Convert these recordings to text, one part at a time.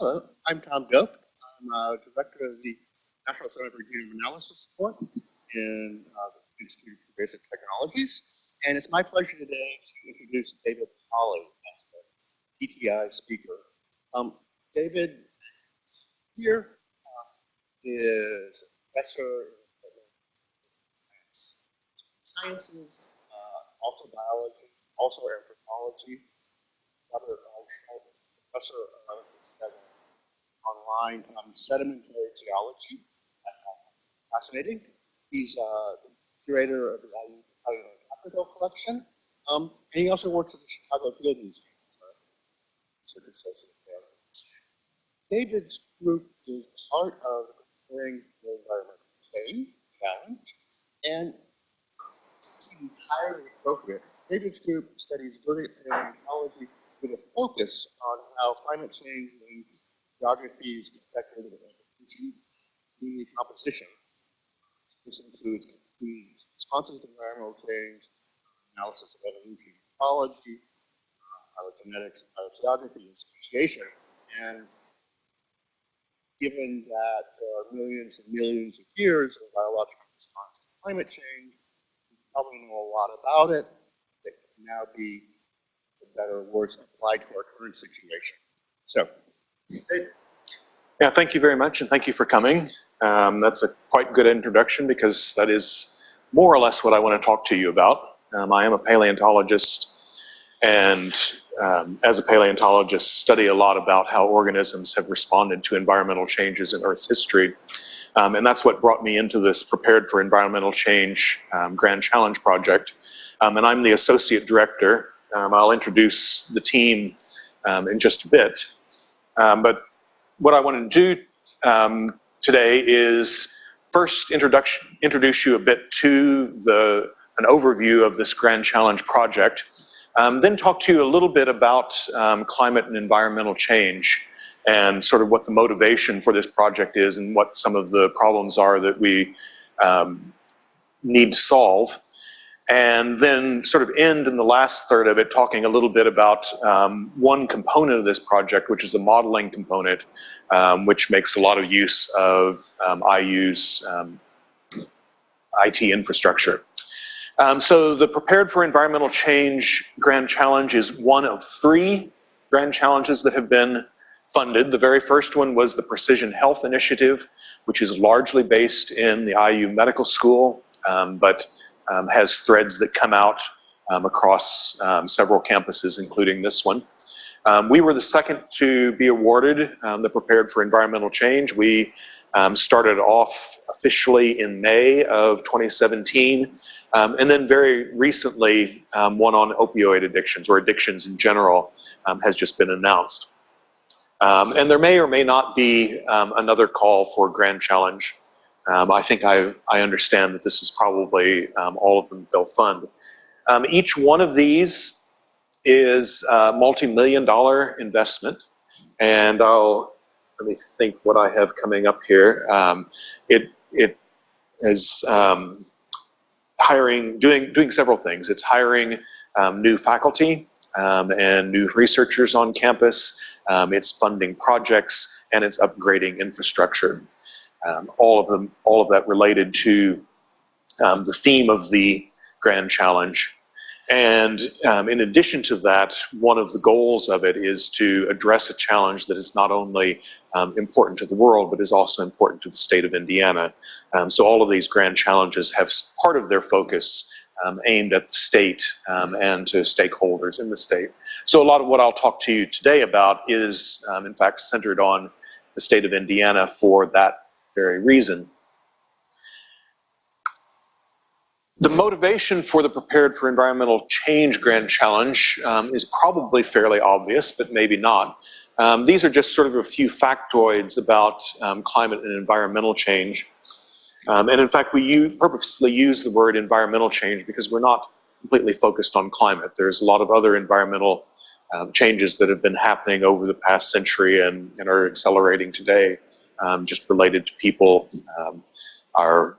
Hello, I'm Tom Dope. I'm Director of the National Center for Genome Analysis Support in the Institute for Basic Technologies. And it's my pleasure today to introduce David Hawley as the PTI speaker. David here is a professor in sciences, also biology, also anthropology, professor of online sedimentary geology. Fascinating. He's the curator of the Hydrological collection, and he also works at the Chicago Field Museum. David's group is part of the Preparing for Environmental Change challenge, and it's entirely appropriate. David's group studies vegetation ecology with a focus on how climate change and geographies affect vegetation, community composition. This includes responses to environmental change, analysis of evolution, ecology, phylogenetics, biogeography, and speciation. And given that there are millions and millions of years of biological response to climate change, we probably know a lot about it that can now be, for better or worse, applied to our current situation. So, yeah, thank you very much, and thank you for coming. That's a quite good introduction because that is more or less what I want to talk to you about. I am a paleontologist, and as a paleontologist, study a lot about how organisms have responded to environmental changes in Earth's history. And that's what brought me into this Prepared for Environmental Change Grand Challenge project. And I'm the associate director. I'll introduce the team in just a bit. But what I want to do today is first introduce you a bit to an overview of this Grand Challenge project, then talk to you a little bit about climate and environmental change and sort of what the motivation for this project is and what some of the problems are that we need to solve. And then sort of end in the last third of it talking a little bit about one component of this project, which is a modeling component, which makes a lot of use of IU's IT infrastructure. So the Prepared for Environmental Change Grand Challenge is one of 3 grand challenges that have been funded. The very first one was the Precision Health Initiative, which is largely based in the IU Medical School, but has threads that come out across several campuses, including this one. We were the second to be awarded the Prepared for Environmental Change. We started off officially in May of 2017, and then very recently one on opioid addictions or addictions in general has just been announced. And there may or may not be another call for Grand Challenge. I think I understand that this is probably all of them they'll fund. Each one of these is a multi-million-dollar investment, and let me think what I have coming up here. It is doing several things. It's hiring new faculty and new researchers on campus. It's funding projects, and it's upgrading infrastructure. All of that related to the theme of the Grand Challenge. And in addition to that, one of the goals of it is to address a challenge that is not only important to the world, but is also important to the state of Indiana. So all of these grand challenges have part of their focus aimed at the state and to stakeholders in the state. So a lot of what I'll talk to you today about is, in fact, centered on the state of Indiana for that very reason. The motivation for the Prepared for Environmental Change Grand Challenge is probably fairly obvious, but maybe not. These are just sort of a few factoids about climate and environmental change. And in fact, we purposely use the word environmental change because we're not completely focused on climate. There's a lot of other environmental changes that have been happening over the past century and are accelerating today, just related to people, our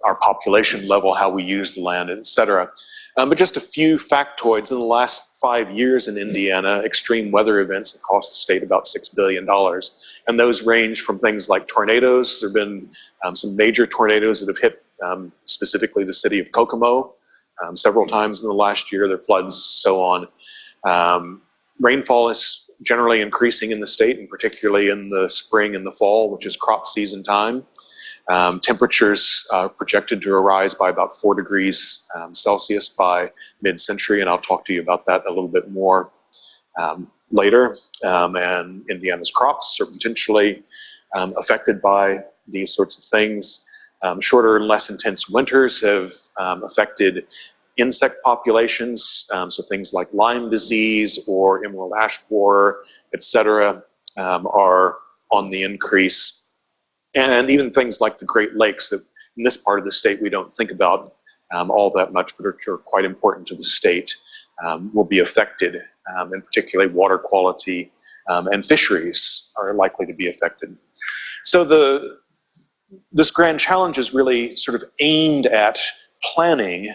our population level, how we use the land, etc. But just a few factoids. In the last 5 years in Indiana, extreme weather events have cost the state about $6 billion. And those range from things like tornadoes. There have been some major tornadoes that have hit specifically the city of Kokomo several times in the last year. There are floods, so on. Rainfall is generally increasing in the state, and particularly in the spring and the fall, which is crop season time. Temperatures are projected to rise by about 4 degrees Celsius by mid-century, and I'll talk to you about that a little bit more later. And Indiana's crops are potentially affected by these sorts of things. Shorter and less intense winters have affected insect populations, so things like Lyme disease or emerald ash borer, etc., are on the increase. And even things like the Great Lakes that in this part of the state we don't think about all that much, but are quite important to the state, will be affected, and particularly water quality and fisheries are likely to be affected. So this grand challenge is really sort of aimed at planning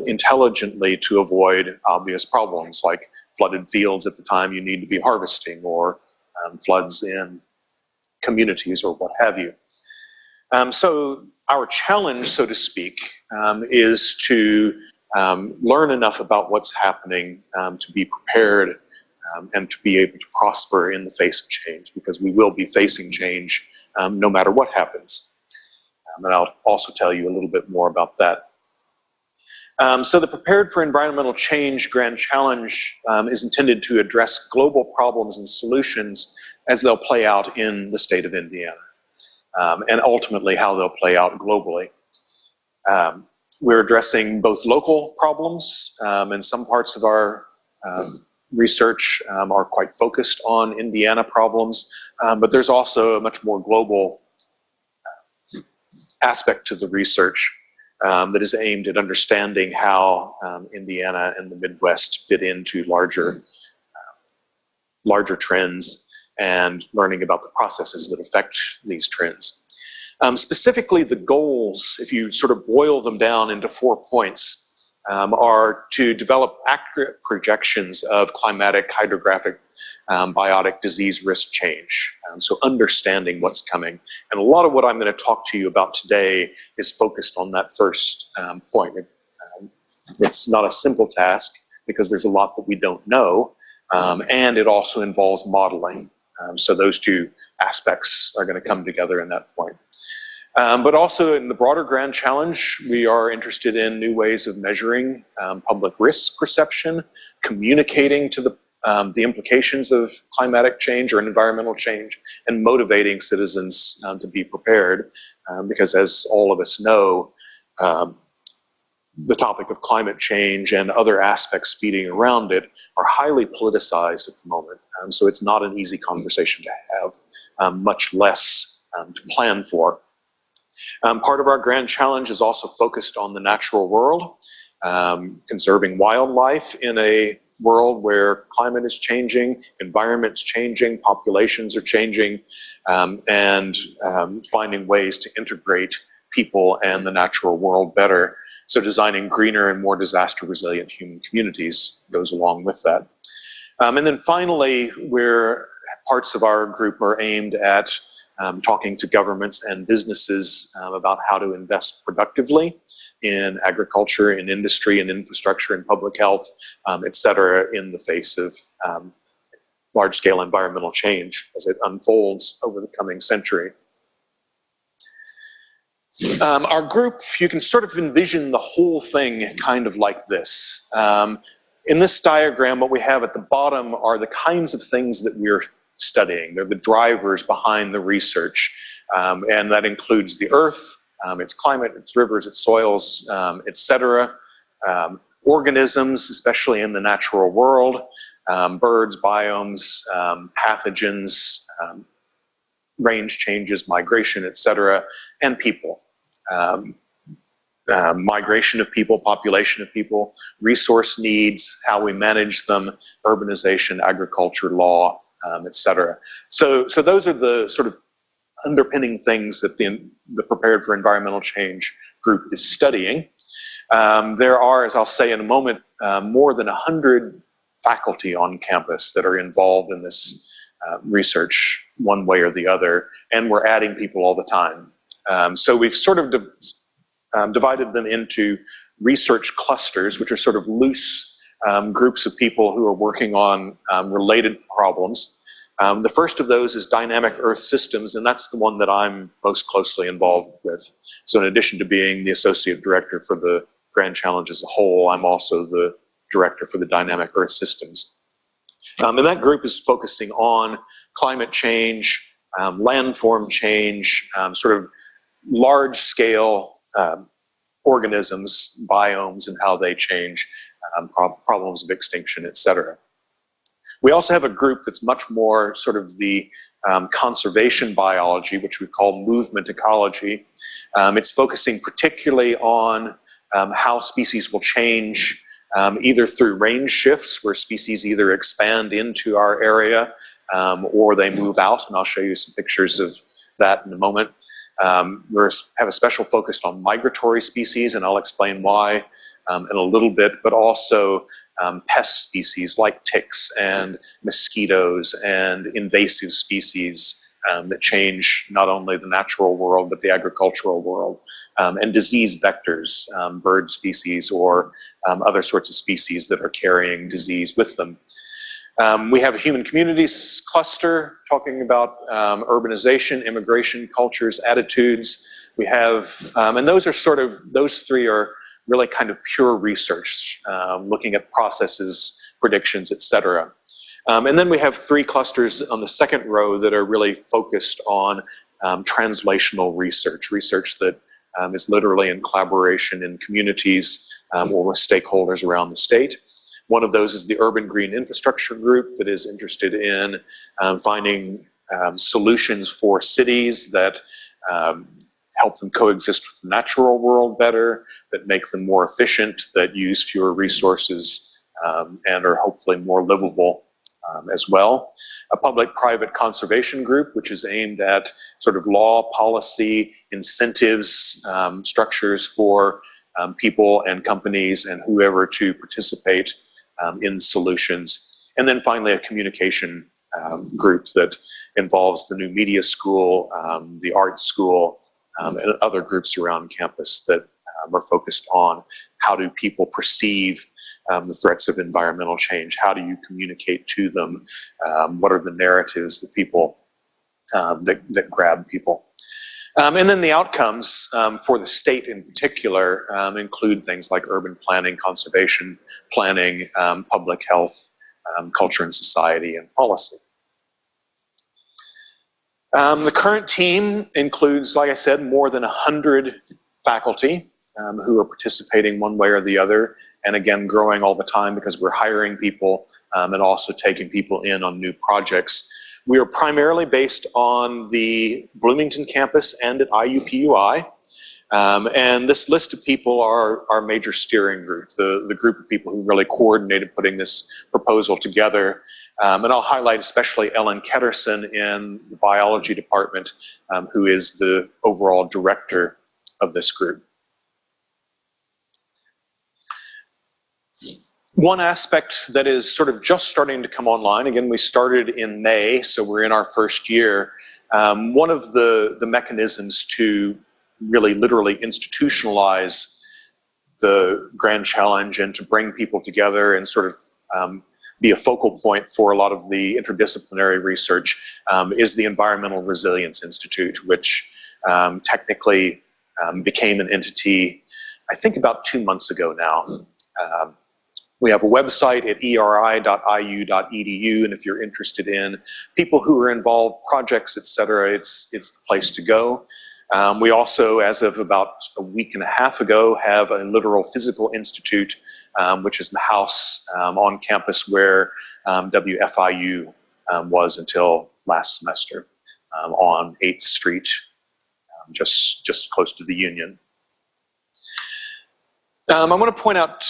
intelligently to avoid obvious problems like flooded fields at the time you need to be harvesting, or floods in communities, or what have you. So our challenge, so to speak, is to learn enough about what's happening to be prepared and to be able to prosper in the face of change, because we will be facing change no matter what happens. And I'll also tell you a little bit more about that. So the Prepared for Environmental Change Grand Challenge is intended to address global problems and solutions as they'll play out in the state of Indiana, and ultimately how they'll play out globally. We're addressing both local problems, and some parts of our research are quite focused on Indiana problems, but there's also a much more global aspect to the research that is aimed at understanding how Indiana and the Midwest fit into larger trends, and learning about the processes that affect these trends. Specifically, the goals, if you sort of boil them down into 4 points, are to develop accurate projections of climatic, hydrographic, biotic, disease risk change. So understanding what's coming. And a lot of what I'm going to talk to you about today is focused on that first point. It's not a simple task because there's a lot that we don't know, and it also involves modeling. So those two aspects are going to come together in that point. But also in the broader grand challenge, we are interested in new ways of measuring public risk perception, communicating to the implications of climatic change or environmental change, and motivating citizens to be prepared. Because as all of us know, the topic of climate change and other aspects feeding around it are highly politicized at the moment. So it's not an easy conversation to have, much less to plan for. Part of our grand challenge is also focused on the natural world, conserving wildlife in a world where climate is changing, environment's changing, populations are changing, and finding ways to integrate people and the natural world better. So designing greener and more disaster resilient human communities goes along with that. And then finally, where parts of our group are aimed at talking to governments and businesses about how to invest productively in agriculture, in industry, in infrastructure, in public health, et cetera, in the face of large-scale environmental change as it unfolds over the coming century. Our group, you can sort of envision the whole thing kind of like this. In this diagram, what we have at the bottom are the kinds of things that we're studying. They're the drivers behind the research, and that includes the earth, its climate, its rivers, its soils, et cetera. Organisms, especially in the natural world, birds, biomes, pathogens, range changes, migration, et cetera, and people. Migration of people, population of people, resource needs, how we manage them, urbanization, agriculture, law, et cetera. So those are the sort of underpinning things that the Prepared for Environmental Change group is studying. There are, as I'll say in a moment, more than 100 faculty on campus that are involved in this research one way or the other, and we're adding people all the time. So we've sort of divided them into research clusters, which are sort of loose groups of people who are working on related problems. The first of those is dynamic Earth systems, and that's the one that I'm most closely involved with. So in addition to being the associate director for the Grand Challenge as a whole, I'm also the director for the dynamic Earth systems. And that group is focusing on climate change, landform change, sort of large-scale organisms, biomes, and how they change, problems of extinction, etc. We also have a group that's much more sort of the conservation biology, which we call movement ecology. It's focusing particularly on how species will change either through range shifts, where species either expand into our area or they move out, and I'll show you some pictures of that in a moment. We have a special focus on migratory species, and I'll explain why in a little bit, but also pest species like ticks and mosquitoes and invasive species that change not only the natural world, but the agricultural world, and disease vectors, bird species or other sorts of species that are carrying disease with them. We have a human communities cluster talking about urbanization, immigration, cultures, attitudes. We have, and those are sort of, those three are really kind of pure research, looking at processes, predictions, etc. And then we have three clusters on the second row that are really focused on translational research, research that is literally in collaboration in communities or with stakeholders around the state. One of those is the Urban Green Infrastructure Group that is interested in finding solutions for cities that help them coexist with the natural world better, that make them more efficient, that use fewer resources, and are hopefully more livable as well. A public-private conservation group, which is aimed at sort of law, policy, incentives, structures for people and companies and whoever to participate in solutions. And then finally, a communication group that involves the new media school, the art school, and other groups around campus that are focused on how do people perceive the threats of environmental change, how do you communicate to them, what are the narratives that people, that grab people. And then the outcomes for the state in particular include things like urban planning, conservation planning, public health, culture and society, and policy. The current team includes, like I said, more than 100 faculty who are participating one way or the other, and again growing all the time because we're hiring people and also taking people in on new projects. We are primarily based on the Bloomington campus and at IUPUI. And this list of people are our major steering group, the group of people who really coordinated putting this proposal together. And I'll highlight especially Ellen Ketterson in the biology department, who is the overall director of this group. One aspect that is sort of just starting to come online, again, we started in May, so we're in our first year. One of the mechanisms to really literally institutionalize the Grand Challenge and to bring people together and sort of be a focal point for a lot of the interdisciplinary research is the Environmental Resilience Institute, which technically became an entity, I think about 2 months ago now. We have a website at eri.iu.edu, and if you're interested in people who are involved, projects, etc., it's the place to go. We also, as of about a week and a half ago, have a literal physical institute, which is the house on campus where WFIU was until last semester, on 8th Street, just close to the Union. I want to point out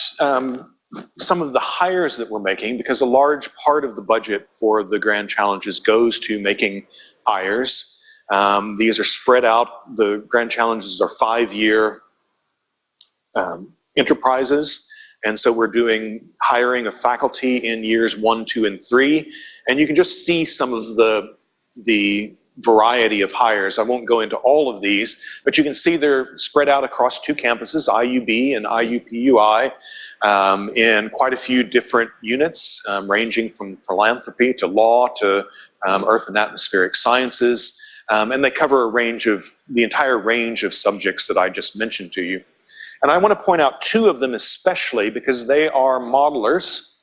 some of the hires that we're making, because a large part of the budget for the Grand Challenges goes to making hires. These are spread out. The Grand Challenges are 5-year enterprises. And so we're doing hiring of faculty in years 1, 2, and 3. And you can just see some of the variety of hires. I won't go into all of these, but you can see they're spread out across 2 campuses, IUB and IUPUI, in quite a few different units, ranging from philanthropy to law to earth and atmospheric sciences. And they cover the entire range of subjects that I just mentioned to you. And I want to point out 2 of them especially because they are modelers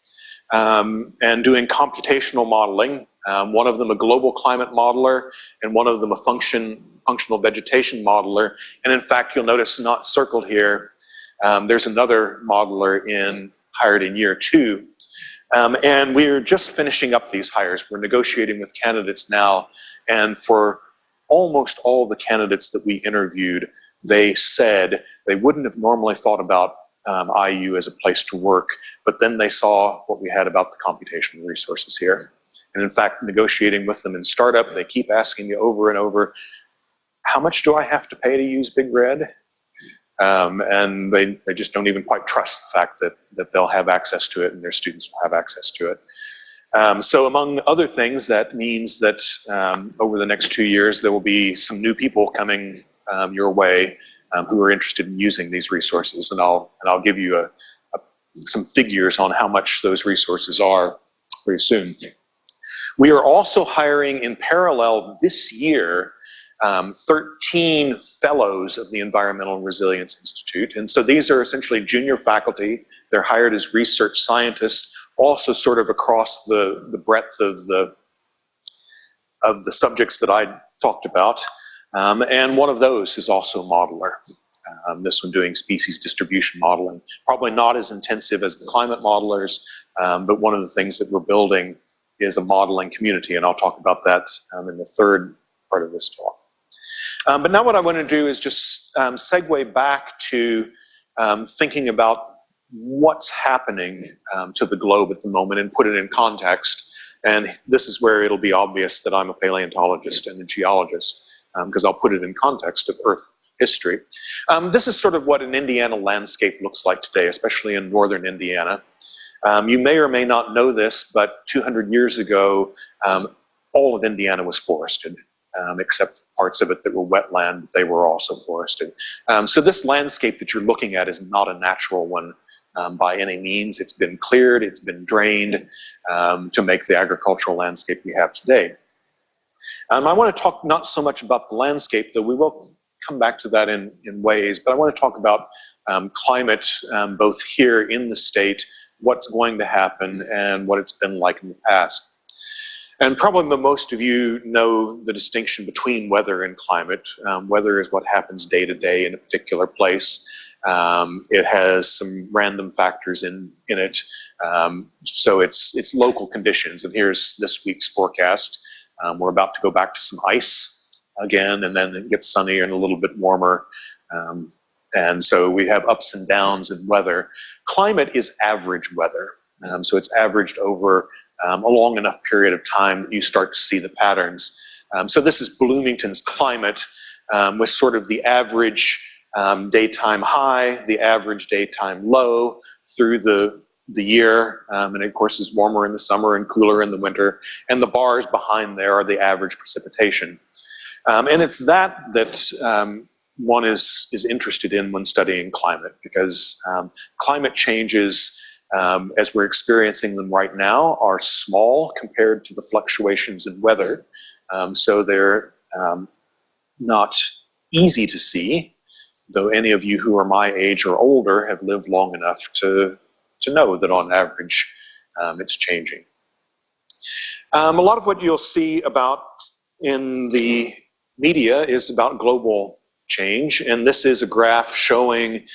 and doing computational modeling. One of them a global climate modeler, and one of them a functional vegetation modeler. And in fact, you'll notice not circled here, there's another modeler hired in year 2. And we're just finishing up these hires. We're negotiating with candidates now. And for almost all the candidates that we interviewed, they said they wouldn't have normally thought about IU as a place to work, but then they saw what we had about the computational resources here. And in fact, negotiating with them in startup, they keep asking me over and over, how much do I have to pay to use BigRed? And they just don't even quite trust the fact that they'll have access to it and their students will have access to it. So among other things, that means that over the next 2 years, there will be some new people coming your way who are interested in using these resources. And I'll give you some figures on how much those resources are pretty soon. We are also hiring in parallel this year 13 fellows of the Environmental Resilience Institute. And so these are essentially junior faculty. They're hired as research scientists, also sort of across the breadth of the subjects that I talked about. And one of those is also a modeler. This one doing species distribution modeling. Probably not as intensive as the climate modelers, but one of the things that we're building is a modeling community, and I'll talk about that in the third part of this talk. But now what I want to do is just segue back to thinking about what's happening to the globe at the moment and put it in context. And this is where it'll be obvious that I'm a paleontologist and a geologist, because I'll put it in context of Earth history. This is sort of what an Indiana landscape looks like today, especially in northern Indiana. You may or may not know this, but 200 years ago, all of Indiana was forested, except parts of it that were wetland, they were also forested. So this landscape that you're looking at is not a natural one by any means. It's been cleared, it's been drained to make the agricultural landscape we have today. I want to talk not so much about the landscape, though we will come back to that in ways, but I want to talk about climate, both here in the state, what's going to happen, and what it's been like in the past. And probably most of you know the distinction between weather and climate. Weather is what happens day to day in a particular place. It has some random factors in it. So it's local conditions. And here's this week's forecast. We're about to go back to some ice again, and then it gets sunnier and a little bit warmer. And so we have ups and downs in weather. Climate is average weather. So it's averaged over a long enough period of time that you start to see the patterns. So this is Bloomington's climate with sort of the average daytime high, the average daytime low through the year, and of course is warmer in the summer and cooler in the winter, and the bars behind there are the average precipitation. And it's that one is interested in when studying climate, because climate changes as we're experiencing them right now are small compared to the fluctuations in weather. So they're not easy to see, though any of you who are my age or older have lived long enough to know that on average it's changing. A lot of what you'll see about in the media is about global change, and this is a graph showing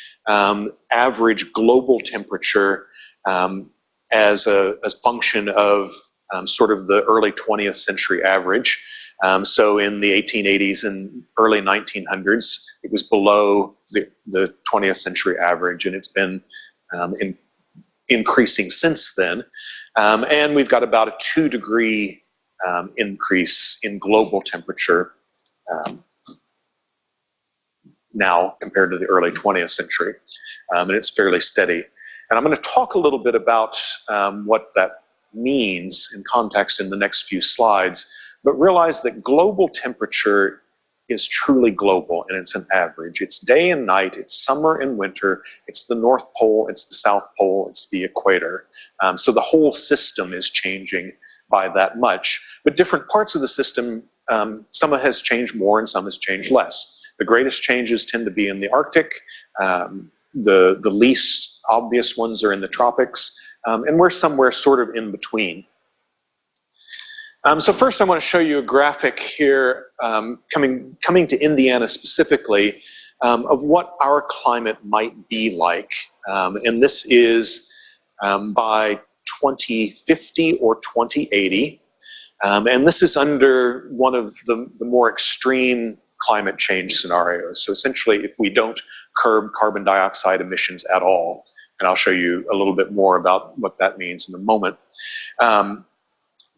average global temperature as a function of sort of the early 20th century average. So in the 1880s and early 1900s, it was below the 20th century average, and it's been increasing since then. And we've got about a 2-degree increase in global temperature now compared to the early 20th century. and it's fairly steady. And I'm going to talk a little bit about what that means in context in the next few slides, but realize that global temperature is truly global, and it's an average. It's day and night, it's summer and winter, it's the North Pole, it's the South Pole, it's the equator. So the whole system is changing by that much, but different parts of the system, some has changed more and some has changed less. The greatest changes tend to be in the Arctic. The least obvious ones are in the tropics, and we're somewhere sort of in between. So first I want to show you a graphic here coming to Indiana specifically of what our climate might be like. And this is by 2050 or 2080. And this is under one of the more extreme climate change scenarios. So essentially, if we don't curb carbon dioxide emissions at all, and I'll show you a little bit more about what that means in a moment.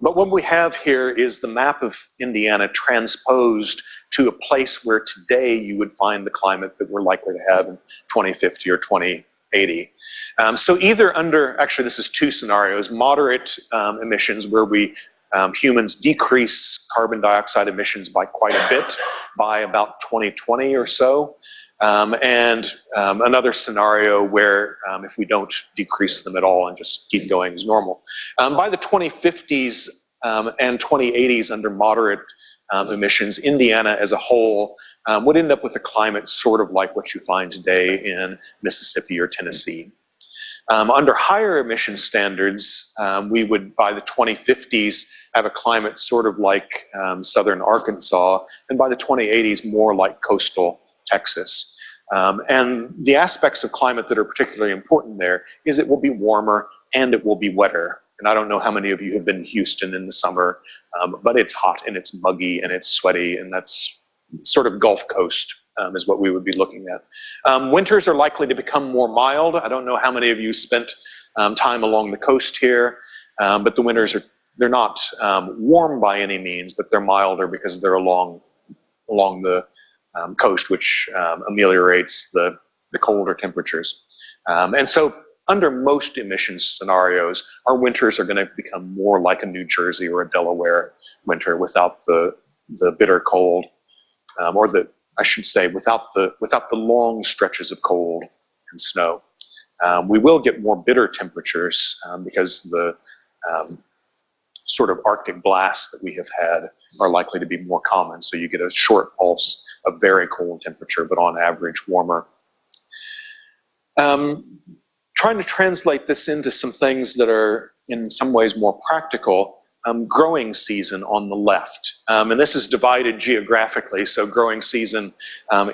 But what we have here is the map of Indiana transposed to a place where today you would find the climate that we're likely to have in 2050 or 2080. So either under, actually this is two scenarios, moderate emissions where we humans decrease carbon dioxide emissions by quite a bit by about 2020 or so. And another scenario where if we don't decrease them at all and just keep going as normal. By the 2050s and 2080s under moderate emissions, Indiana as a whole would end up with a climate sort of like what you find today in Mississippi or Tennessee. Under higher emission standards, we would, by the 2050s, have a climate sort of like southern Arkansas, and by the 2080s, more like coastal Texas. And the aspects of climate that are particularly important there is it will be warmer and it will be wetter. And I don't know how many of you have been to Houston in the summer, but it's hot and it's muggy and it's sweaty, and that's sort of Gulf Coast is what we would be looking at. Winters are likely to become more mild. I don't know how many of you spent time along the coast here, but the winters they're not warm by any means, but they're milder because they're along the coast, which ameliorates the colder temperatures. And so under most emissions scenarios, our winters are going to become more like a New Jersey or a Delaware winter without the bitter cold, or I should say without the long stretches of cold and snow. We will get more bitter temperatures because the sort of Arctic blasts that we have had are likely to be more common. So you get a short pulse of very cold temperature, but on average warmer. Trying to translate this into some things that are in some ways more practical. Growing season on the left. And this is divided geographically. So growing season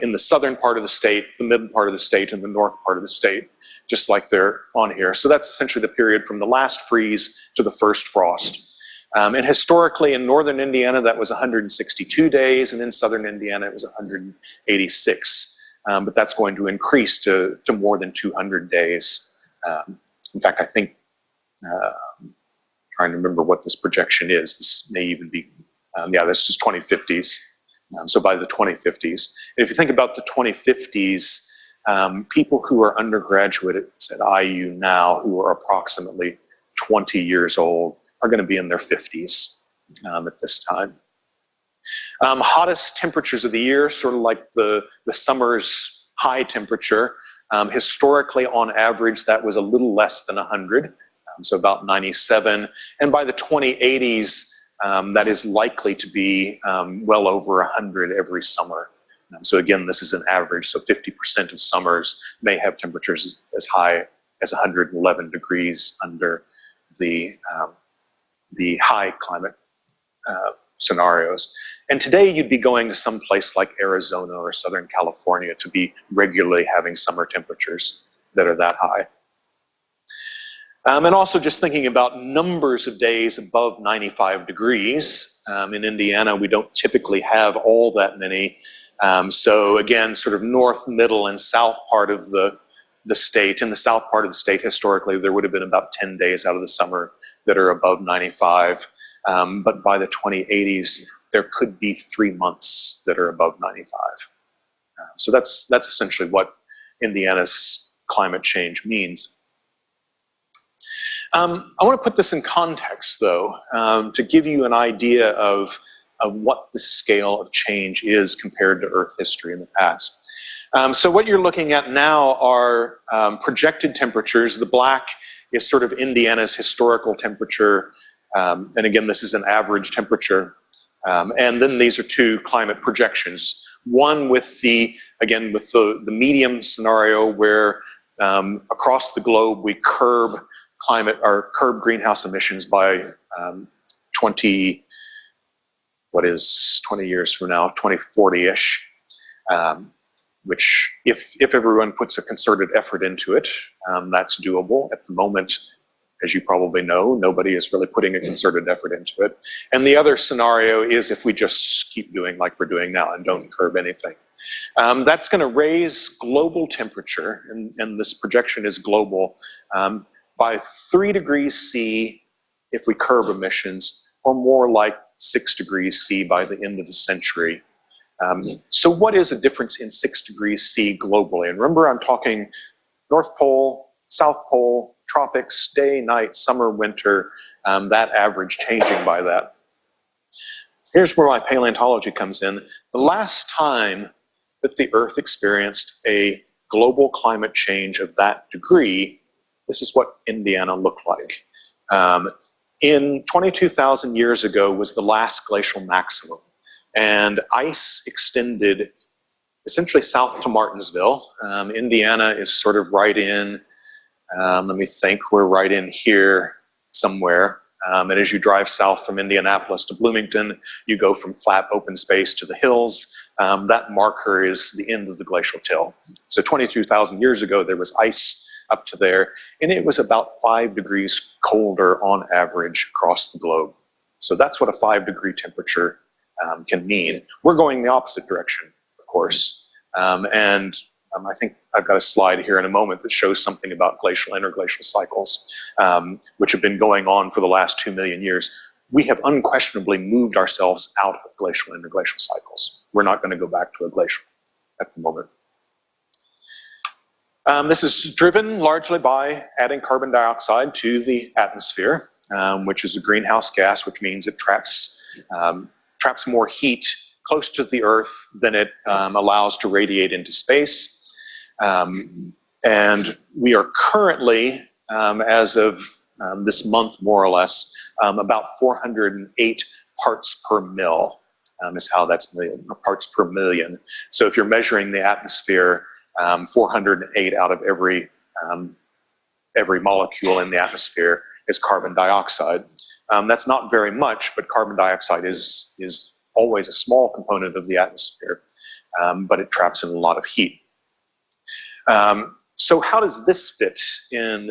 in the southern part of the state, the mid part of the state, and the north part of the state, just like they're on here. So that's essentially the period from the last freeze to the first frost. And historically in northern Indiana, that was 162 days, and in southern Indiana, it was 186. But that's going to increase to more than 200 days. In fact, I think, trying to remember what this projection is, this may even be, yeah, this is 2050s. So by the 2050s. If you think about the 2050s, people who are undergraduates at IU now, who are approximately 20 years old, are going to be in their 50s at this time. Hottest temperatures of the year, sort of like the summer's high temperature. Historically, on average, that was a little less than 100, so about 97. And by the 2080s, that is likely to be well over 100 every summer. So again, this is an average, so 50% of summers may have temperatures as high as 111 degrees under the high climate scenarios. And today you'd be going to some place like Arizona or Southern California to be regularly having summer temperatures that are that high. And also just thinking about numbers of days above 95 degrees. In Indiana, we don't typically have all that many. So again, sort of north, middle, and south part of the state. In the south part of the state, historically, there would have been about 10 days out of the summer that are above 95. But by the 2080s, there could be 3 months that are above 95. So that's essentially what Indiana's climate change means. I want to put this in context, though, to give you an idea of what the scale of change is compared to Earth history in the past. So what you're looking at now are projected temperatures. The black is sort of Indiana's historical temperature, and again, this is an average temperature. And then these are two climate projections. One with the medium scenario where across the globe we curb greenhouse emissions by 20 years from now, 2040-ish, which if everyone puts a concerted effort into it, that's doable. At the moment, as you probably know, nobody is really putting a concerted effort into it. And the other scenario is if we just keep doing like we're doing now and don't curb anything. That's going to raise global temperature, and this projection is global, by 3 degrees C if we curb emissions, or more like 6 degrees C by the end of the century. So what is a difference in 6 degrees C globally? And remember, I'm talking North Pole, South Pole, tropics, day, night, summer, winter, that average changing by that. Here's where my paleontology comes in. The last time that the Earth experienced a global climate change of that degree, this is what Indiana looked like. In 22,000 years ago was the last glacial maximum, and ice extended essentially south to Martinsville. Indiana is sort of right in, let me think, we're right in here somewhere. And as you drive south from Indianapolis to Bloomington, you go from flat open space to the hills. That marker is the end of the glacial till. So 22,000 years ago, there was ice up to there, and it was about 5 degrees colder on average across the globe. So that's what a 5-degree temperature can mean. We're going the opposite direction, of course. I think I've got a slide here in a moment that shows something about glacial interglacial cycles, which have been going on for the last 2 million years. We have unquestionably moved ourselves out of glacial interglacial cycles. We're not going to go back to a glacial at the moment. This is driven largely by adding carbon dioxide to the atmosphere, which is a greenhouse gas, which means it traps more heat close to the Earth than it allows to radiate into space. And we are currently, as of this month more or less, about 408 parts per mil is how that's parts per million. So if you're measuring the atmosphere, 408 out of every molecule in the atmosphere is carbon dioxide. That's not very much, but carbon dioxide is always a small component of the atmosphere, but it traps in a lot of heat. So how does this fit in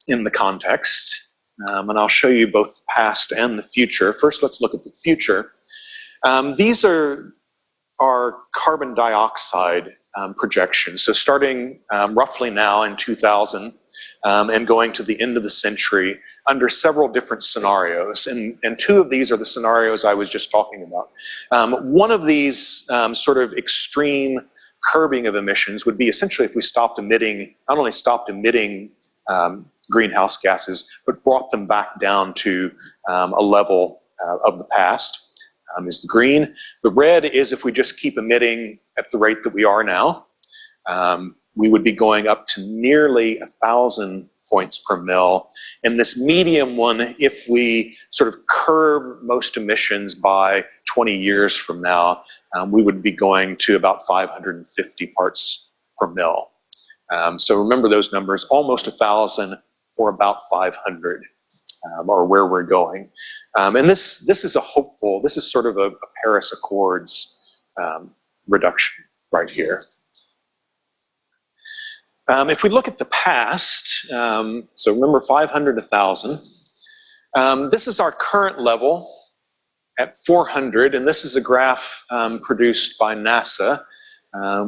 the context? And I'll show you both the past and the future. First, let's look at the future. These are our carbon dioxide projections. So starting roughly now in 2000 and going to the end of the century under several different scenarios. And two of these are the scenarios I was just talking about. One of these sort of extreme curbing of emissions would be essentially if we stopped emitting, not only stopped emitting greenhouse gases, but brought them back down to a level of the past. Is the green. The red is if we just keep emitting at the rate that we are now, we would be going up to nearly 1,000 points per mil. And this medium one, if we sort of curb most emissions by 20 years from now, we would be going to about 550 parts per mil. So remember those numbers, almost 1,000 or about 500. Or where we're going. And this is a hopeful, this is sort of a Paris Accords reduction right here. If we look at the past, so remember 500 to 1,000, this is our current level at 400, and this is a graph produced by NASA,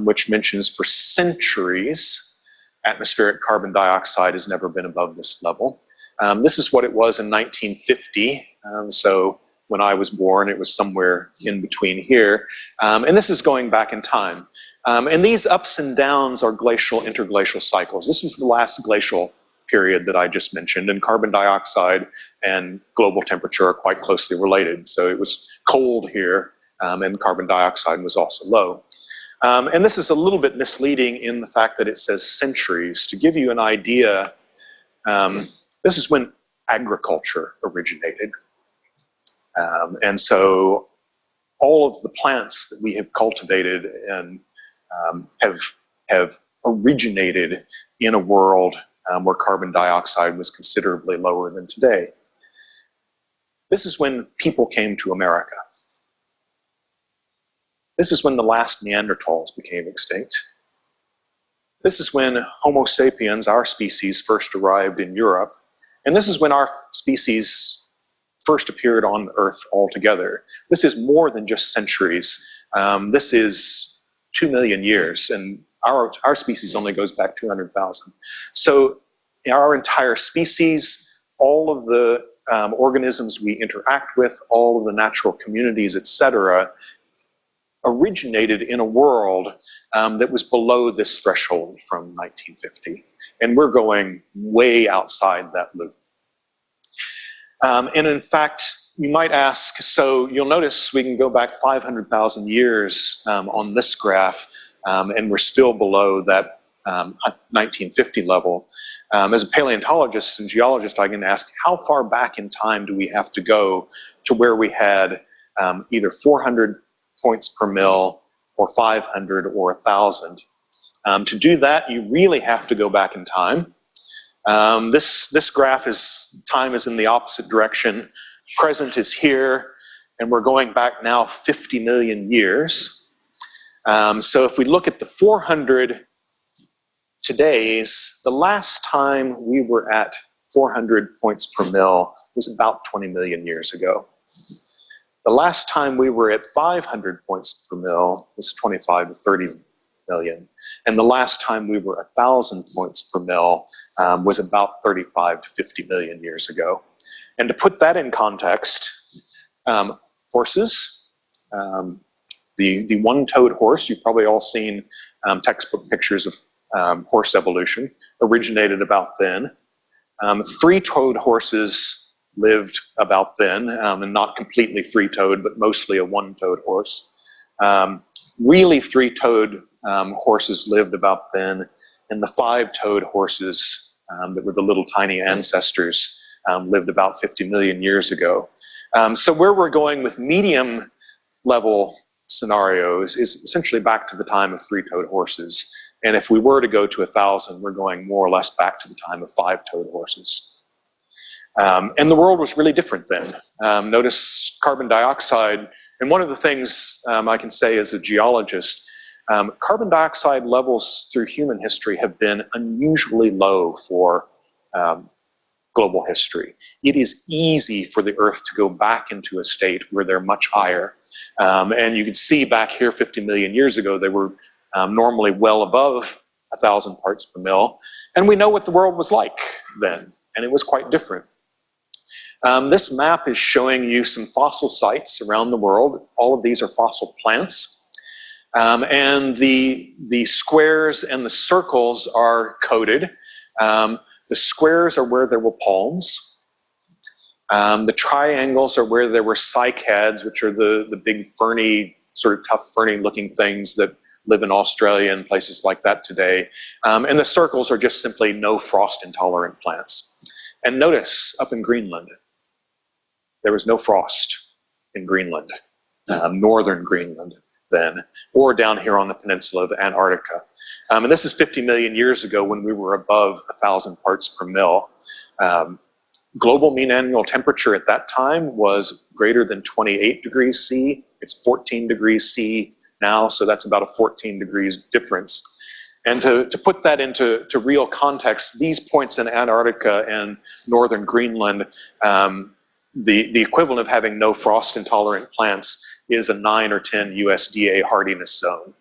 which mentions for centuries, atmospheric carbon dioxide has never been above this level. This is what it was in 1950, so when I was born. It was somewhere in between here. And this is going back in time. And these ups and downs are glacial, interglacial cycles. This was the last glacial period that I just mentioned, and carbon dioxide and global temperature are quite closely related. So it was cold here, and carbon dioxide was also low. And this is a little bit misleading in the fact that it says centuries. To give you an idea, this is when agriculture originated. And so all of the plants that we have cultivated and have originated in a world where carbon dioxide was considerably lower than today. This is when people came to America. This is when the last Neanderthals became extinct. This is when Homo sapiens, our species, first arrived in Europe. And this is when our species first appeared on Earth altogether. This is more than just centuries. This is 2 million years, and our species only goes back 200,000. So our entire species, all of the organisms we interact with, all of the natural communities, etc., originated in a world that was below this threshold from 1950. And we're going way outside that loop. And in fact, you might ask, so you'll notice we can go back 500,000 years on this graph, and we're still below that 1950 level. As a paleontologist and geologist, I can ask, how far back in time do we have to go to where we had either 400 points per mil or 500 or 1,000? To do that, you really have to go back in time. This graph is, time is in the opposite direction. Present is here, and we're going back now 50 million years. So if we look at the 400 today's, the last time we were at 400 points per mil was about 20 million years ago. The last time we were at 500 points per mil was 25 to 30 million. And the last time we were 1,000 points per mil was about 35 to 50 million years ago. And to put that in context, horses, the one-toed horse, you've probably all seen textbook pictures of horse evolution, originated about then. Three-toed horses lived about then, and not completely three-toed, but mostly a one-toed horse. Really three-toed horses lived about then, and the five-toed horses that were the little tiny ancestors lived about 50 million years ago. So where we're going with medium level scenarios is essentially back to the time of three-toed horses. And if we were to go to 1,000, we're going more or less back to the time of five-toed horses. And the world was really different then. Notice carbon dioxide, and one of the things I can say as a geologist, carbon dioxide levels through human history have been unusually low for global history. It is easy for the Earth to go back into a state where they're much higher. And you can see back here 50 million years ago, they were normally well above 1,000 parts per mil. And we know what the world was like then, and it was quite different. This map is showing you some fossil sites around the world. All of these are fossil plants. And the squares and the circles are coded. The squares are where there were palms. The triangles are where there were cycads, which are the big ferny, sort of tough ferny looking things that live in Australia and places like that today. And the circles are just simply no frost intolerant plants. And notice up in Greenland, there was no frost in Greenland, northern Greenland then, or down here on the peninsula of Antarctica. And this is 50 million years ago when we were above 1,000 parts per mil. Global mean annual temperature at that time was greater than 28 degrees C. It's 14 degrees C now, so that's about a 14 degrees difference. And to put that into real context, these points in Antarctica and northern Greenland, the equivalent of having no frost intolerant plants is a 9 or 10 USDA hardiness zone.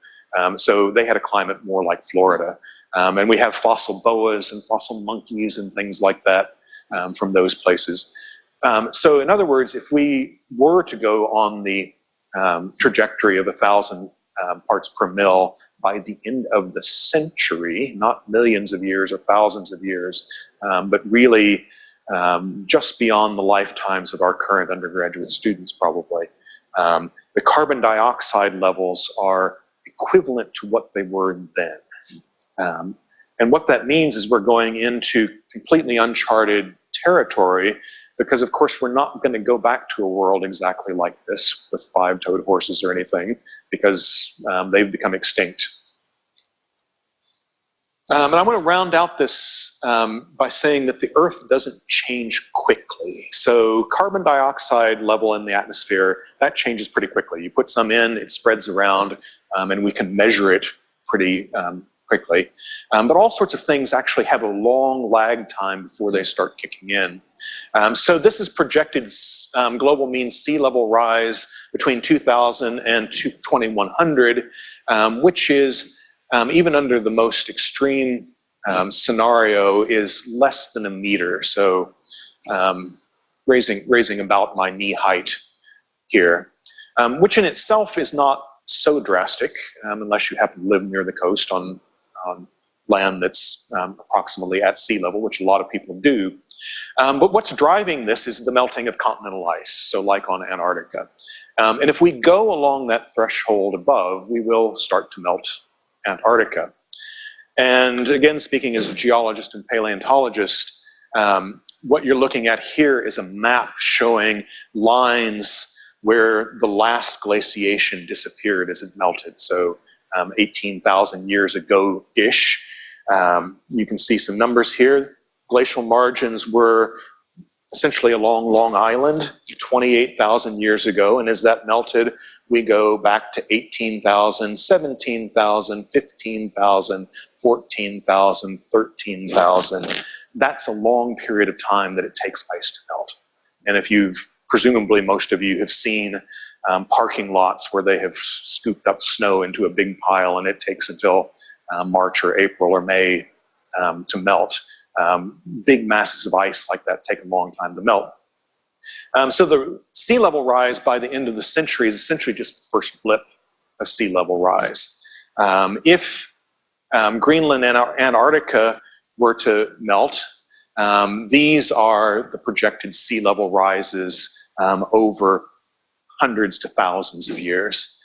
So they had a climate more like Florida. And we have fossil boas and fossil monkeys and things like that from those places. So in other words, if we were to go on the trajectory of 1,000 parts per mil by the end of the century, not millions of years or thousands of years, but really just beyond the lifetimes of our current undergraduate students probably, the carbon dioxide levels are equivalent to what they were then. And what that means is we're going into completely uncharted territory, because of course we're not going to go back to a world exactly like this with 5-toed horses or anything, because they've become extinct. And I want to round out this by saying that the Earth doesn't change quickly. So carbon dioxide level in the atmosphere, that changes pretty quickly. You put some in, it spreads around, and we can measure it pretty quickly. But all sorts of things actually have a long lag time before they start kicking in. So this is projected global mean sea level rise between 2000 and 2100, which is, even under the most extreme scenario, is less than a meter. So raising about my knee height here, which in itself is not so drastic, unless you happen to live near the coast on land that's approximately at sea level, which a lot of people do. But what's driving this is the melting of continental ice, so like on Antarctica. And if we go along that threshold above, we will start to melt Antarctica. And again, speaking as a geologist and paleontologist, what you're looking at here is a map showing lines where the last glaciation disappeared as it melted. So 18,000 years ago-ish. You can see some numbers here. Glacial margins were essentially along Long Island 28,000 years ago, and as that melted, we go back to 18,000, 17,000, 15,000, 14,000, 13,000. That's a long period of time that it takes ice to melt. And if presumably most of you have seen parking lots where they have scooped up snow into a big pile, and it takes until March or April or May to melt. Big masses of ice like that take a long time to melt. So the sea level rise by the end of the century is essentially just the first blip of sea level rise. If Greenland and Antarctica were to melt, these are the projected sea level rises over hundreds to thousands of years.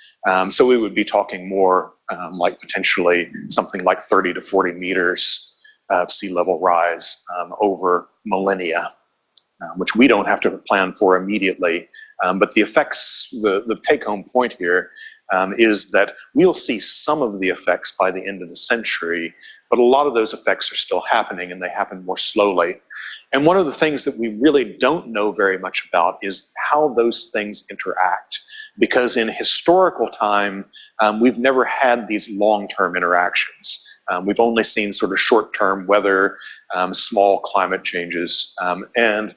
So we would be talking more like potentially something like 30 to 40 meters of sea level rise over millennia, which we don't have to plan for immediately. But the effects, the take-home point here is that we'll see some of the effects by the end of the century, but a lot of those effects are still happening, and they happen more slowly. And one of the things that we really don't know very much about is how those things interact, because in historical time, we've never had these long-term interactions. We've only seen sort of short-term weather, small climate changes, and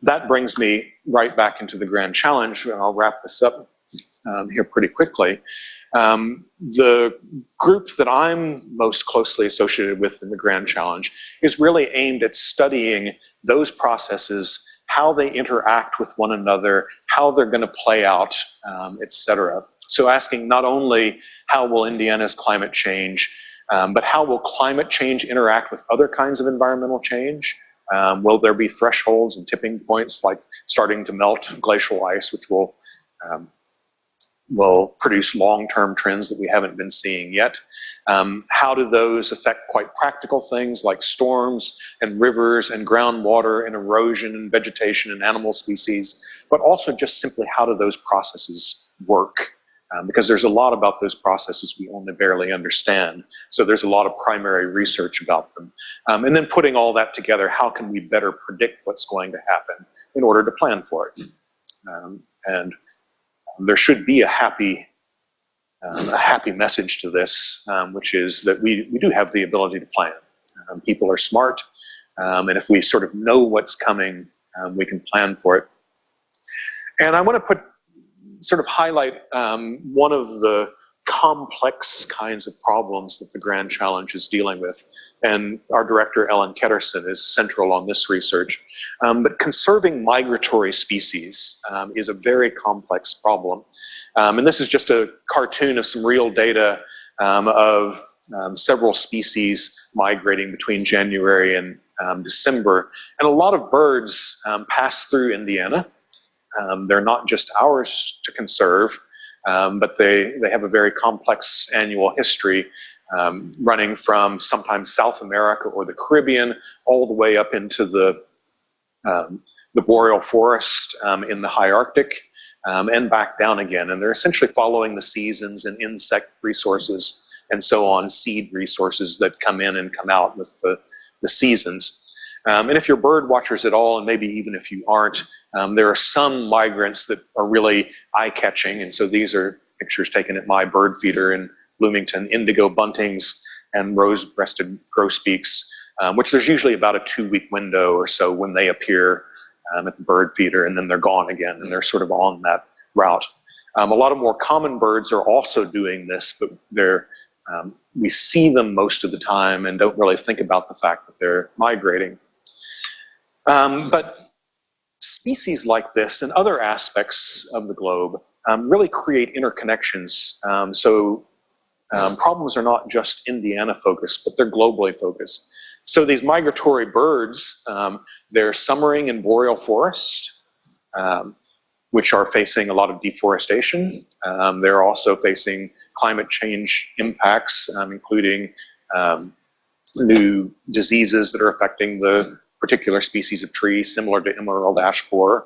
that brings me right back into the grand challenge, and I'll wrap this up here pretty quickly. The group that I'm most closely associated with in the Grand Challenge is really aimed at studying those processes, how they interact with one another, how they're going to play out, etc. So asking not only how will Indiana's climate change, but how will climate change interact with other kinds of environmental change? Will there be thresholds and tipping points like starting to melt glacial ice, which will produce long-term trends that we haven't been seeing yet? How do those affect quite practical things like storms and rivers and groundwater and erosion and vegetation and animal species, but also just simply how do those processes work? Because there's a lot about those processes we only barely understand. So there's a lot of primary research about them. And then putting all that together, how can we better predict what's going to happen in order to plan for it? And there should be a happy message to this, which is that we do have the ability to plan. People are smart, and if we sort of know what's coming, we can plan for it. And I want to highlight one of the complex kinds of problems that the Grand Challenge is dealing with. And our director, Ellen Ketterson, is central on this research. But conserving migratory species is a very complex problem. And this is just a cartoon of some real data of several species migrating between January and December. And a lot of birds pass through Indiana. They're not just ours to conserve, but they have a very complex annual history running from sometimes South America or the Caribbean all the way up into the boreal forest in the high Arctic and back down again. And they're essentially following the seasons and insect resources and so on, seed resources that come in and come out with the seasons. And if you're bird watchers at all, and maybe even if you aren't, there are some migrants that are really eye-catching. And so these are pictures taken at my bird feeder in Bloomington, indigo buntings and rose-breasted grosbeaks, which there's usually about a 2-week window or so when they appear at the bird feeder, and then they're gone again, and they're sort of on that route. A lot of more common birds are also doing this, but we see them most of the time and don't really think about the fact that they're migrating. But species like this and other aspects of the globe really create interconnections. So problems are not just Indiana focused, but they're globally focused. So these migratory birds, they're summering in boreal forest, which are facing a lot of deforestation. They're also facing climate change impacts, including new diseases that are affecting the particular species of tree, similar to emerald ash borer.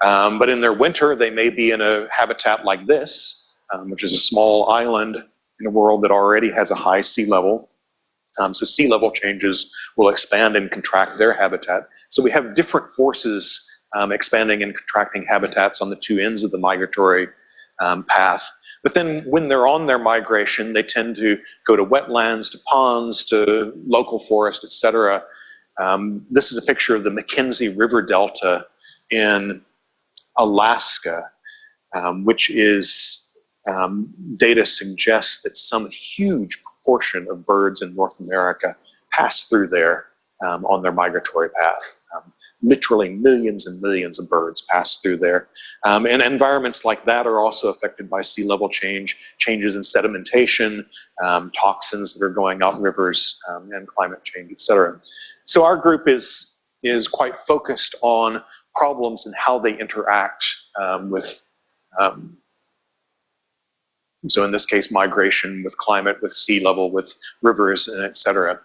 But in their winter, they may be in a habitat like this, which is a small island in a world that already has a high sea level. So sea level changes will expand and contract their habitat. So we have different forces expanding and contracting habitats on the two ends of the migratory path. But then when they're on their migration, they tend to go to wetlands, to ponds, to local forest, etc. This is a picture of the Mackenzie River Delta in Alaska, which is, data suggests that some huge proportion of birds in North America pass through there on their migratory path. Literally millions and millions of birds pass through there. And environments like that are also affected by sea level change, changes in sedimentation, toxins that are going out rivers, and climate change, etc. So our group is quite focused on problems and how they interact with, so in this case, migration with climate, with sea level, with rivers, and et cetera.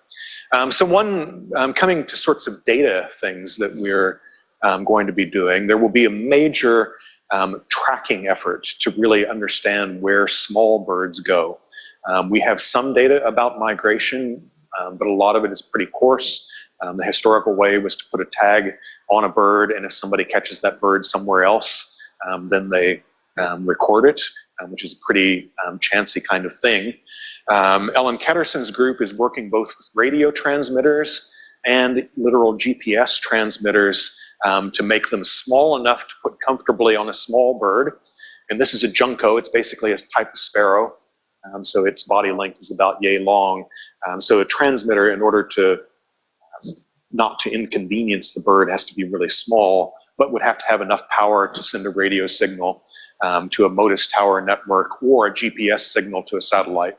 So one, coming to sorts of data things that we're going to be doing, there will be a major tracking effort to really understand where small birds go. We have some data about migration, but a lot of it is pretty coarse. The historical way was to put a tag on a bird, and if somebody catches that bird somewhere else, then they record it, which is a pretty chancy kind of thing. Ellen Ketterson's group is working both with radio transmitters and literal GPS transmitters to make them small enough to put comfortably on a small bird. And this is a junco. It's basically a type of sparrow. So its body length is about yay long. So a transmitter, in order to not to inconvenience the bird, has to be really small, but would have to have enough power to send a radio signal to a Modus tower network or a GPS signal to a satellite.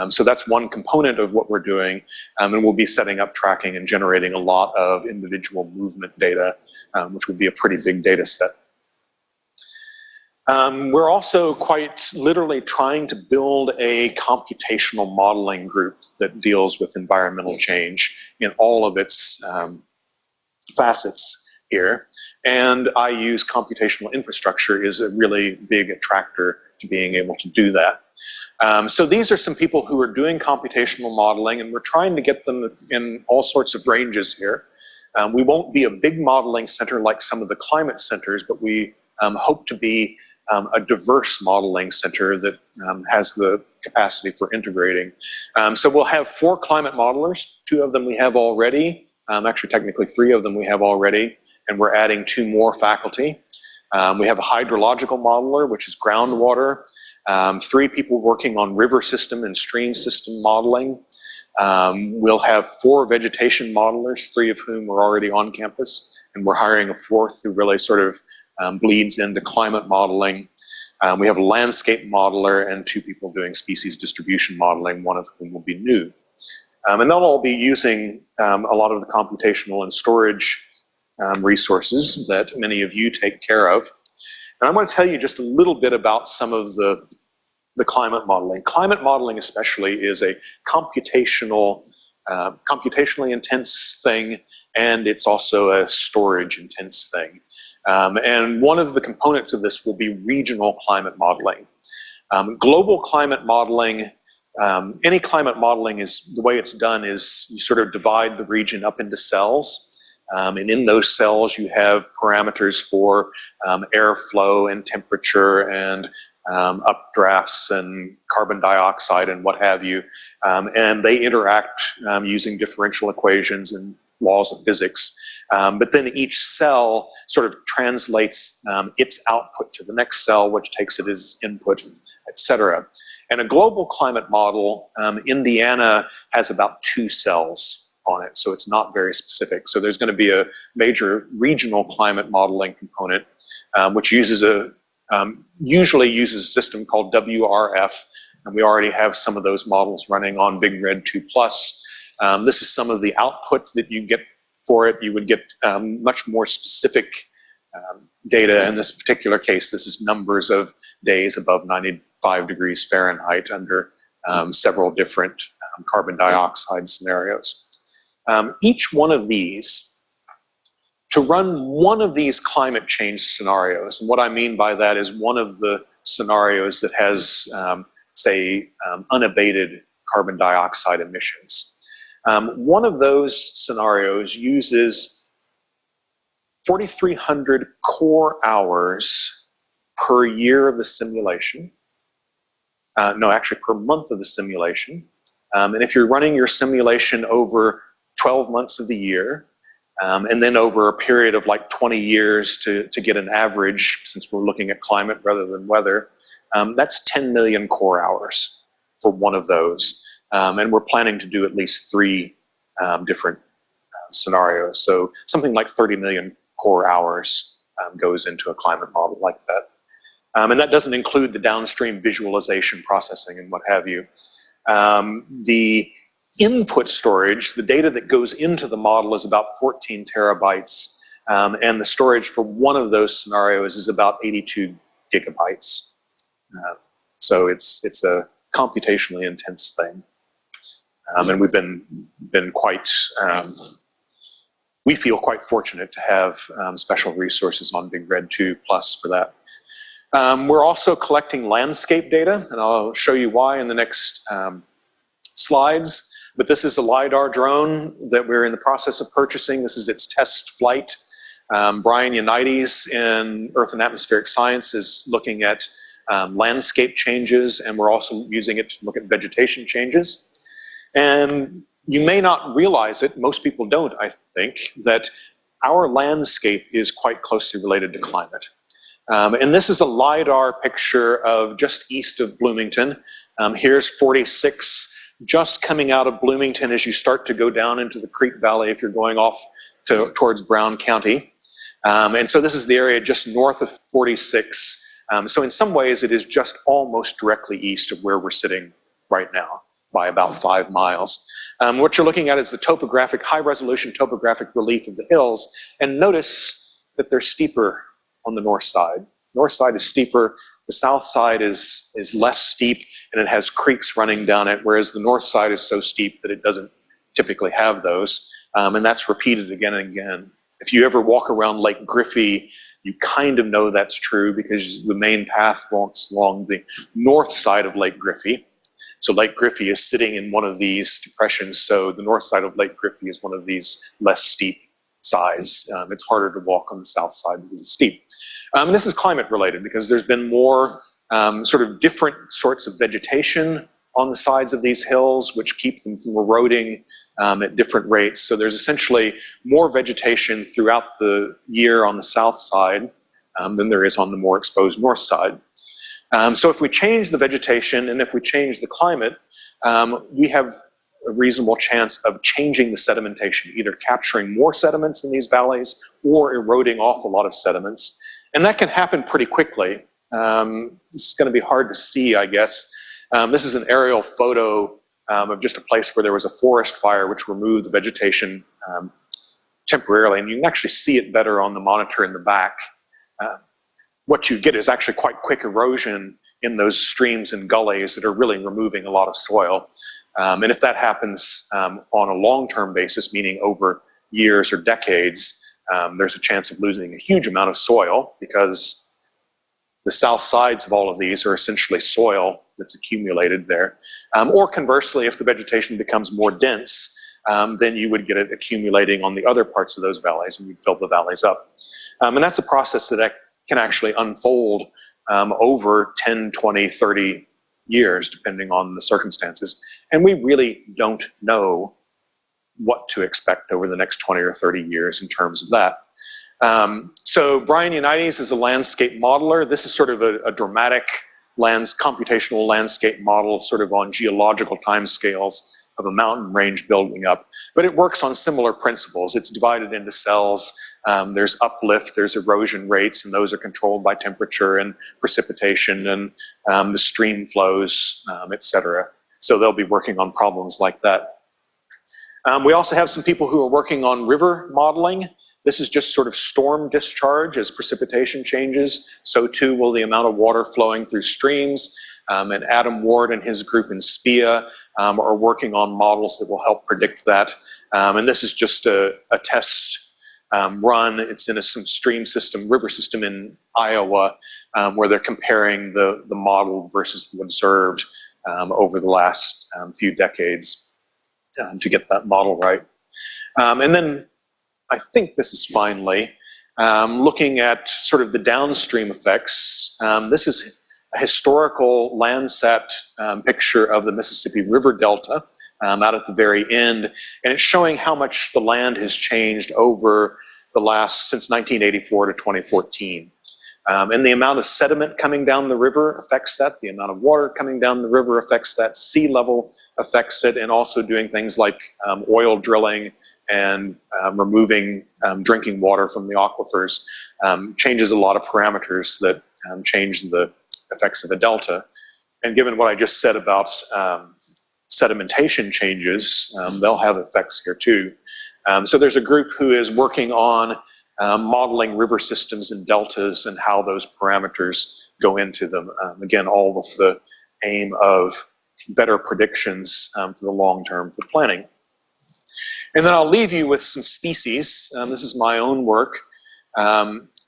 So that's one component of what we're doing, and we'll be setting up tracking and generating a lot of individual movement data, which would be a pretty big data set. We're also quite literally trying to build a computational modeling group that deals with environmental change in all of its facets here. And I use computational infrastructure is a really big attractor to being able to do that. So these are some people who are doing computational modeling, and we're trying to get them in all sorts of ranges here. We won't be a big modeling center like some of the climate centers, but we hope to be a diverse modeling center that has the capacity for integrating. So we'll have 4 climate modelers. 2 of them we have already. Actually, technically 3 of them we have already, and we're adding 2 more faculty. We have a hydrological modeler, which is groundwater. 3 people working on river system and stream system modeling. We'll have 4 vegetation modelers, 3 of whom are already on campus, and we're hiring a 4th who really sort of bleeds into climate modeling. We have a landscape modeler and 2 people doing species distribution modeling, 1 of whom will be new. And they'll all be using a lot of the computational and storage resources that many of you take care of. And I'm going to tell you just a little bit about some of the climate modeling. Climate modeling especially is a computationally intense thing, and it's also a storage intense thing. And one of the components of this will be regional climate modeling. Global climate modeling, any climate modeling, is the way it's done is you sort of divide the region up into cells. And in those cells you have parameters for airflow and temperature and updrafts and carbon dioxide and what have you. And they interact using differential equations and laws of physics. But then each cell sort of translates its output to the next cell, which takes it as input, etc. And a global climate model, Indiana has about 2 cells on it, so it's not very specific. So there's going to be a major regional climate modeling component, which usually uses a system called WRF, and we already have some of those models running on BigRedII+. This is some of the output that you get for it. You would get much more specific data. In this particular case, this is numbers of days above 95 degrees Fahrenheit under several different carbon dioxide scenarios. Each one of these, to run one of these climate change scenarios, and what I mean by that is one of the scenarios that has, say, unabated carbon dioxide emissions. One of those scenarios uses 4,300 core hours per year of the simulation. No, actually per month of the simulation. And if you're running your simulation over 12 months of the year, and then over a period of like 20 years to get an average, since we're looking at climate rather than weather, that's 10 million core hours for one of those. And we're planning to do at least 3 different scenarios. So something like 30 million core hours goes into a climate model like that. And that doesn't include the downstream visualization, processing, and what have you. The input storage, the data that goes into the model, is about 14 terabytes. And the storage for one of those scenarios is about 82 gigabytes. So it's a computationally intense thing. And we've been quite, we feel quite fortunate to have special resources on BigRedII+ for that. We're also collecting landscape data, and I'll show you why in the next slides. But this is a LiDAR drone that we're in the process of purchasing. This is its test flight. Brian Unites in Earth and Atmospheric Science is looking at landscape changes, and we're also using it to look at vegetation changes. And you may not realize it, most people don't, I think, that our landscape is quite closely related to climate. And this is a LiDAR picture of just east of Bloomington. Here's 46, just coming out of Bloomington as you start to go down into the Creek Valley if you're going off towards Brown County. And so this is the area just north of 46. So in some ways it is just almost directly east of where we're sitting right now by about 5 miles. What you're looking at is the topographic, high-resolution topographic relief of the hills, and notice that they're steeper on the north side. North side is steeper, the south side is less steep, and it has creeks running down it, whereas the north side is so steep that it doesn't typically have those, and that's repeated again and again. If you ever walk around Lake Griffey, you kind of know that's true because the main path walks along the north side of Lake Griffey. So Lake Griffey is sitting in one of these depressions, so the north side of Lake Griffey is one of these less steep sides. It's harder to walk on the south side because it's steep. And this is climate related because there's been more sort of different sorts of vegetation on the sides of these hills, which keep them from eroding at different rates. So there's essentially more vegetation throughout the year on the south side than there is on the more exposed north side. So if we change the vegetation and if we change the climate, we have a reasonable chance of changing the sedimentation, either capturing more sediments in these valleys or eroding off a lot of sediments. And that can happen pretty quickly. This is going to be hard to see, I guess. This is an aerial photo of just a place where there was a forest fire which removed the vegetation temporarily, and you can actually see it better on the monitor in the back. What you get is actually quite quick erosion in those streams and gullies that are really removing a lot of soil. And if that happens on a long-term basis, meaning over years or decades, there's a chance of losing a huge amount of soil, because the south sides of all of these are essentially soil that's accumulated there. Or conversely, if the vegetation becomes more dense, then you would get it accumulating on the other parts of those valleys, and you'd fill the valleys up. And that's a process that can actually unfold over 10, 20, 30 years, depending on the circumstances. And we really don't know what to expect over the next 20 or 30 years in terms of that. So Brian Unites is a landscape modeler. This is sort of a dramatic computational landscape model, sort of on geological timescales of a mountain range building up. But it works on similar principles. It's divided into cells. There's uplift, there's erosion rates, and those are controlled by temperature and precipitation and the stream flows, etc. So they'll be working on problems like that. We also have some people who are working on river modeling. This is just sort of storm discharge. As precipitation changes, so too will the amount of water flowing through streams. And Adam Ward and his group in SPIA are working on models that will help predict that. And this is just a test run. It's in some river system in Iowa, where they're comparing the model versus the observed over the last few decades to get that model right. And then I think this is finally looking at sort of the downstream effects. This is a historical Landsat picture of the Mississippi River Delta out at the very end, and it's showing how much the land has changed over since 1984 to 2014. And the amount of sediment coming down the river affects that, the amount of water coming down the river affects that, sea level affects it, and also doing things like oil drilling and removing drinking water from the aquifers changes a lot of parameters that change the effects of the delta. And given what I just said about sedimentation changes, they'll have effects here too. So there's a group who is working on modeling river systems and deltas and how those parameters go into them. Again, all with the aim of better predictions for the long term for planning. And then I'll leave you with some species. This is my own work.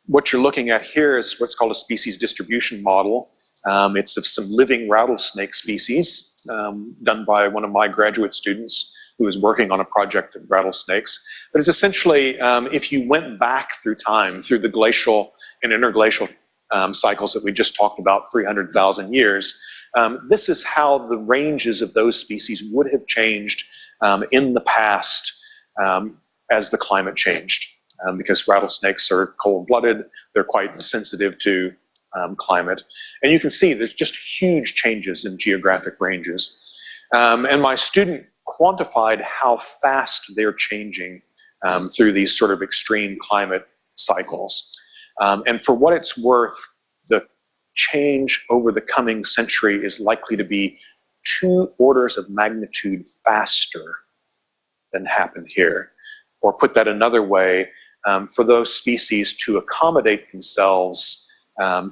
What you're looking at here is what's called a species distribution model. It's of some living rattlesnake species done by one of my graduate students who was working on a project of rattlesnakes. But it's essentially, if you went back through time, through the glacial and interglacial cycles that we just talked about, 300,000 years, this is how the ranges of those species would have changed in the past as the climate changed. Because rattlesnakes are cold-blooded, they're quite sensitive to climate. And you can see there's just huge changes in geographic ranges. And my student quantified how fast they're changing through these sort of extreme climate cycles. And for what it's worth, the change over the coming century is likely to be 2 orders of magnitude faster than happened here. Or put that another way, for those species to accommodate themselves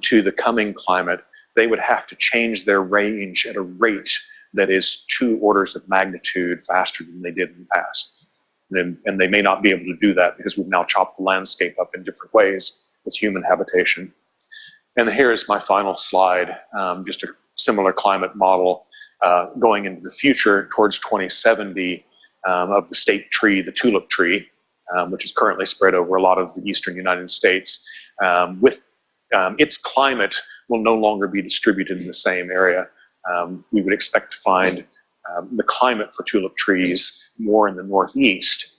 to the coming climate, they would have to change their range at a rate that is 2 orders of magnitude faster than they did in the past. And they may not be able to do that because we've now chopped the landscape up in different ways with human habitation. And here is my final slide, just a similar climate model going into the future towards 2070 of the state tree, the tulip tree, which is currently spread over a lot of the eastern United States. With its climate will no longer be distributed in the same area. We would expect to find the climate for tulip trees more in the northeast.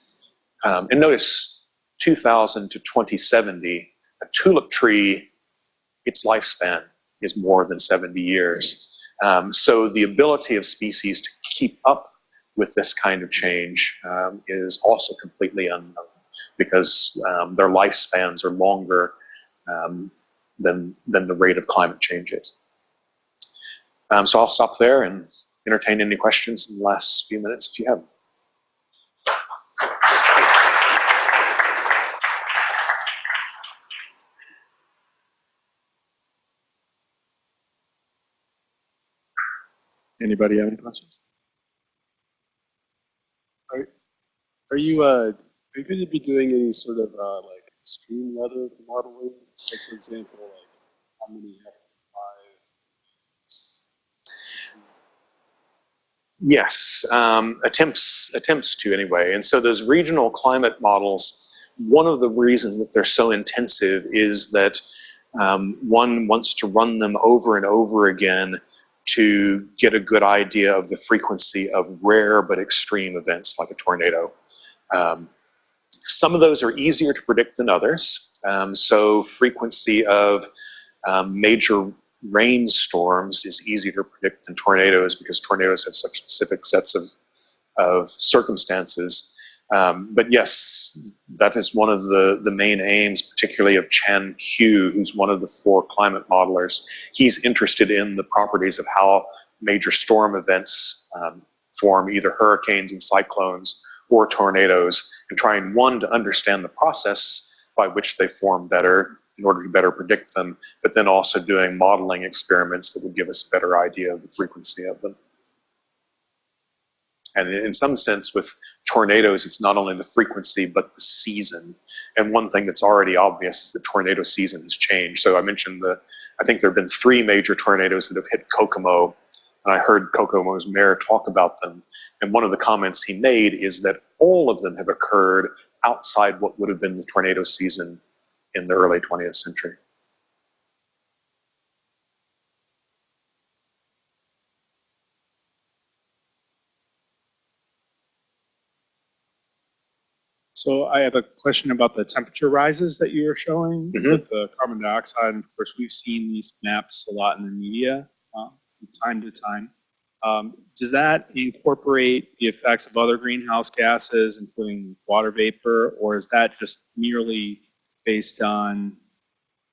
And notice 2000 to 2070, a tulip tree, its lifespan is more than 70 years. So the ability of species to keep up with this kind of change is also completely unknown, because their lifespans are longer than the rate of climate change is. So I'll stop there and entertain any questions in the last few minutes if you have. Anybody have any questions? Are you going to be doing any sort of like extreme weather modeling? Like, for example, like how many Yes, attempts to anyway. And so those regional climate models, one of the reasons that they're so intensive is that one wants to run them over and over again to get a good idea of the frequency of rare but extreme events like a tornado. Some of those are easier to predict than others. So frequency of major rainstorms is easier to predict than tornadoes, because tornadoes have such specific sets of circumstances. But yes, that is one of the main aims, particularly of Chan Q, who's one of the 4 climate modelers. He's interested in the properties of how major storm events form, either hurricanes and cyclones or tornadoes, and trying, one, to understand the process by which they form better in order to better predict them, but then also doing modeling experiments that would give us a better idea of the frequency of them. And in some sense, with tornadoes, it's not only the frequency, but the season. And one thing that's already obvious is the tornado season has changed. So I mentioned I think there have been 3 major tornadoes that have hit Kokomo, and I heard Kokomo's mayor talk about them. And one of the comments he made is that all of them have occurred outside what would have been the tornado season in the early 20th century. So I have a question about the temperature rises that you were showing with the carbon dioxide. And of course, we've seen these maps a lot in the media from time to time. Does that incorporate the effects of other greenhouse gases, including water vapor, or is that just merely based on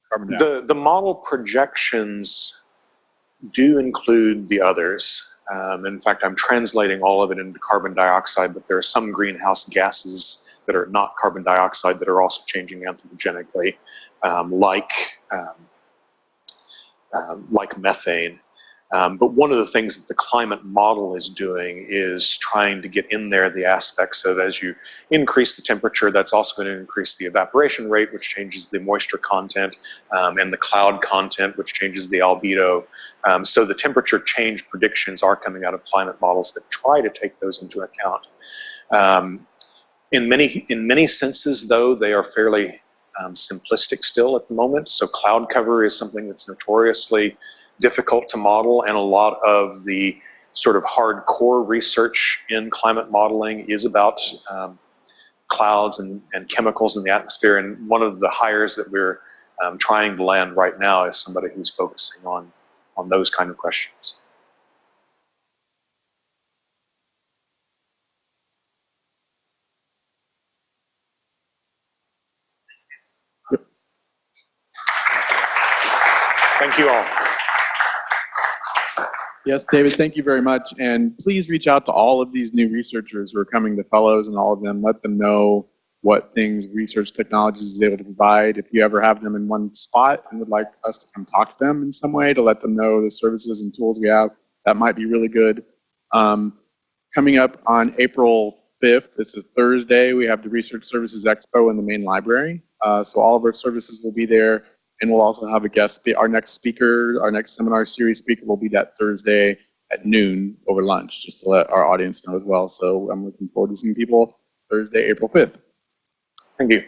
carbon dioxide? The model projections do include the others. In fact, I'm translating all of it into carbon dioxide, but there are some greenhouse gases that are not carbon dioxide that are also changing anthropogenically, like methane. But one of the things that the climate model is doing is trying to get in there the aspects of, as you increase the temperature, that's also going to increase the evaporation rate, which changes the moisture content, and the cloud content, which changes the albedo. So the temperature change predictions are coming out of climate models that try to take those into account. In many senses, though, they are fairly simplistic still at the moment. So cloud cover is something that's notoriously difficult to model, and a lot of the sort of hardcore research in climate modeling is about clouds and chemicals in the atmosphere. And one of the hires that we're trying to land right now is somebody who's focusing on those kind of questions. Thank you all. Yes, David, thank you very much. And please reach out to all of these new researchers who are coming to fellows, and all of them, let them know what things Research Technologies is able to provide. If you ever have them in one spot and would like us to come talk to them in some way to let them know the services and tools we have, that might be really good. Coming up on April 5th, this is Thursday, we have the Research Services Expo in the main library. So all of our services will be there. And we'll also have a guest, our next speaker, our next seminar series speaker will be that Thursday at noon over lunch, just to let our audience know as well. So I'm looking forward to seeing people Thursday, April 5th. Thank you.